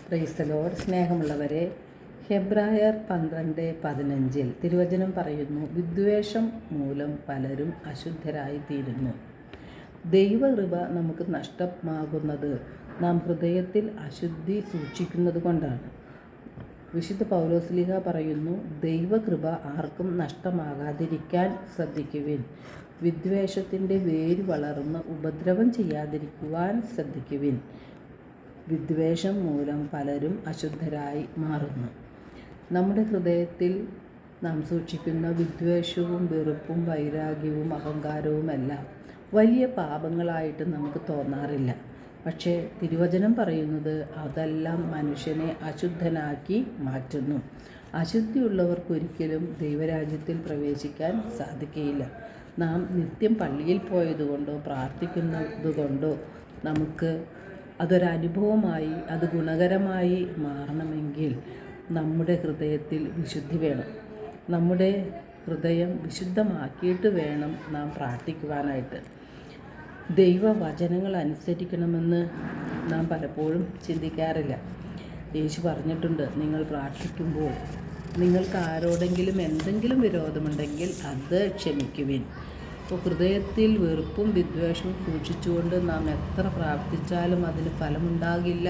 Praise the Lord. സ്നേഹമുള്ളവരെ, ഹെബ്രായർ 12:15 തിരുവചനം പറയുന്നു, വിദ്വേഷം മൂലം പലരും അശുദ്ധരായി തീരുന്നു. ദൈവകൃപ നമുക്ക് നഷ്ടമാകുന്നത് നാം ഹൃദയത്തിൽ അശുദ്ധി സൂക്ഷിക്കുന്നത് കൊണ്ടാണ്. വിശുദ്ധ പൗലോസ്ലീഹ പറയുന്നു, ദൈവകൃപ ആർക്കും നഷ്ടമാകാതിരിക്കാൻ ശ്രദ്ധിക്കുവിൻ. വിദ്വേഷത്തിൻ്റെ വേര് വളർന്ന് ഉപദ്രവം ചെയ്യാതിരിക്കുവാൻ ശ്രദ്ധിക്കുവിൻ. വിദ്വേഷം മൂലം പലരും അശുദ്ധരായി മാറുന്നു. നമ്മുടെ ഹൃദയത്തിൽ നാം സൂക്ഷിക്കുന്ന വിദ്വേഷവും വെറുപ്പും വൈരാഗ്യവും അഹങ്കാരവുമെല്ലാം വലിയ പാപങ്ങളായിട്ട് നമുക്ക് തോന്നാറില്ല. പക്ഷേ തിരുവചനം പറയുന്നത് അതെല്ലാം മനുഷ്യനെ അശുദ്ധനാക്കി മാറ്റുന്നു. അശുദ്ധിയുള്ളവർക്കൊരിക്കലും ദൈവരാജ്യത്തിൽ പ്രവേശിക്കാൻ സാധിക്കുകയില്ല. നാം നിത്യം പള്ളിയിൽ പോയതുകൊണ്ടോ പ്രാർത്ഥിക്കുന്നതുകൊണ്ടോ നമുക്ക് അതൊരനുഭവമായി അത് ഗുണകരമായി മാറണമെങ്കിൽ നമ്മുടെ ഹൃദയത്തിൽ വിശുദ്ധി വേണം. നമ്മുടെ ഹൃദയം വിശുദ്ധമാക്കിയിട്ട് വേണം നാം പ്രാർത്ഥിക്കുവാനായിട്ട്. ദൈവവചനങ്ങൾ അനുസരിക്കണമെന്ന് നാം പലപ്പോഴും ചിന്തിക്കാറില്ല. യേശു പറഞ്ഞിട്ടുണ്ട്, നിങ്ങൾ പ്രാർത്ഥിക്കുമ്പോൾ നിങ്ങൾക്ക് ആരോടെങ്കിലും എന്തെങ്കിലും വിരോധമുണ്ടെങ്കിൽ അത് ക്ഷമിക്കുവിൻ. അപ്പോൾ ഹൃദയത്തിൽ വെറുപ്പും വിദ്വേഷവും സൂക്ഷിച്ചുകൊണ്ട് നാം എത്ര പ്രാർത്ഥിച്ചാലും അതിന് ഫലമുണ്ടാകില്ല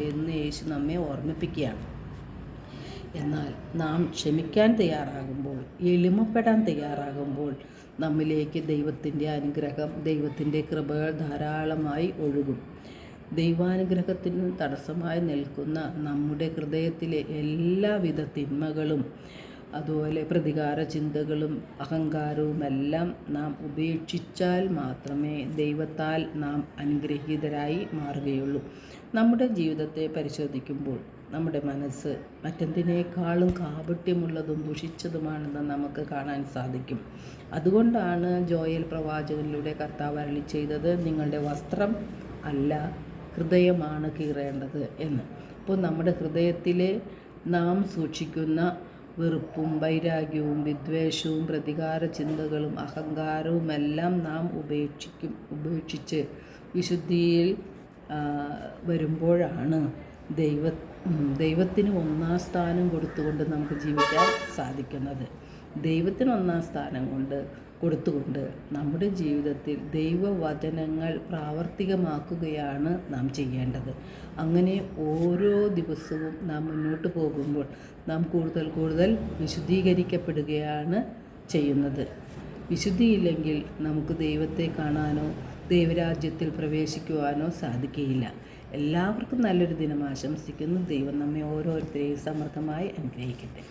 എന്ന് യേശു നമ്മെ ഓർമ്മിപ്പിക്കുകയാണ്. എന്നാൽ നാം ക്ഷമിക്കാൻ തയ്യാറാകുമ്പോൾ, എളിമപ്പെടാൻ തയ്യാറാകുമ്പോൾ നമ്മിലേക്ക് ദൈവത്തിൻ്റെ അനുഗ്രഹം, ദൈവത്തിൻ്റെ കൃപകൾ ധാരാളമായി ഒഴുകും. ദൈവാനുഗ്രഹത്തിന് തടസ്സമായി നിൽക്കുന്ന നമ്മുടെ ഹൃദയത്തിലെ എല്ലാവിധ തിന്മകളും അതുപോലെ പ്രതികാര ചിന്തകളും അഹങ്കാരവുമെല്ലാം നാം ഉപേക്ഷിച്ചാൽ മാത്രമേ ദൈവത്താൽ നാം അനുഗ്രഹീതരായി മാറുകയുള്ളൂ. നമ്മുടെ ജീവിതത്തെ പരിശോധിക്കുമ്പോൾ നമ്മുടെ മനസ്സ് മറ്റെന്തിനേക്കാളും കാപട്യമുള്ളതും ദുഷിച്ചതുമാണെന്ന് നമുക്ക് കാണാൻ സാധിക്കും. അതുകൊണ്ടാണ് ജോയേൽ പ്രവാചകനിലൂടെ കർത്താവ് അരുളി ചെയ്തത്, നിങ്ങളുടെ വസ്ത്രം അല്ല ഹൃദയമാണ് കീറേണ്ടത് എന്ന്. അപ്പോൾ നമ്മുടെ ഹൃദയത്തിലെ നാം സൂക്ഷിക്കുന്ന വെറുപ്പും വൈരാഗ്യവും വിദ്വേഷവും പ്രതികാര ചിന്തകളും അഹങ്കാരവുമെല്ലാം നാം ഉപേക്ഷിച്ച് വിശുദ്ധിയിൽ വരുമ്പോഴാണ് ദൈവത്തിന് ഒന്നാം സ്ഥാനം കൊടുത്തുകൊണ്ട് നമുക്ക് ജീവിക്കാൻ സാധിക്കുന്നത്. ദൈവത്തിന് ഒന്നാം സ്ഥാനം കൊടുത്തുകൊണ്ട് നമ്മുടെ ജീവിതത്തിൽ ദൈവവചനങ്ങൾ പ്രാവർത്തികമാക്കുകയാണ് നാം ചെയ്യേണ്ടത്. അങ്ങനെ ഓരോ ദിവസവും നാം മുന്നോട്ട് പോകുമ്പോൾ നാം കൂടുതൽ വിശുദ്ധീകരിക്കപ്പെടുകയാണ് ചെയ്യുന്നത്. വിശുദ്ധിയില്ലെങ്കിൽ നമുക്ക് ദൈവത്തെ കാണാനോ ദൈവരാജ്യത്തിൽ പ്രവേശിക്കുവാനോ സാധിക്കുകയില്ല. എല്ലാവർക്കും നല്ലൊരു ദിനം ആശംസിക്കുന്നു. ദൈവം നമ്മെ ഓരോരുത്തരെയും സമൃദ്ധമായി അനുഗ്രഹിക്കട്ടെ.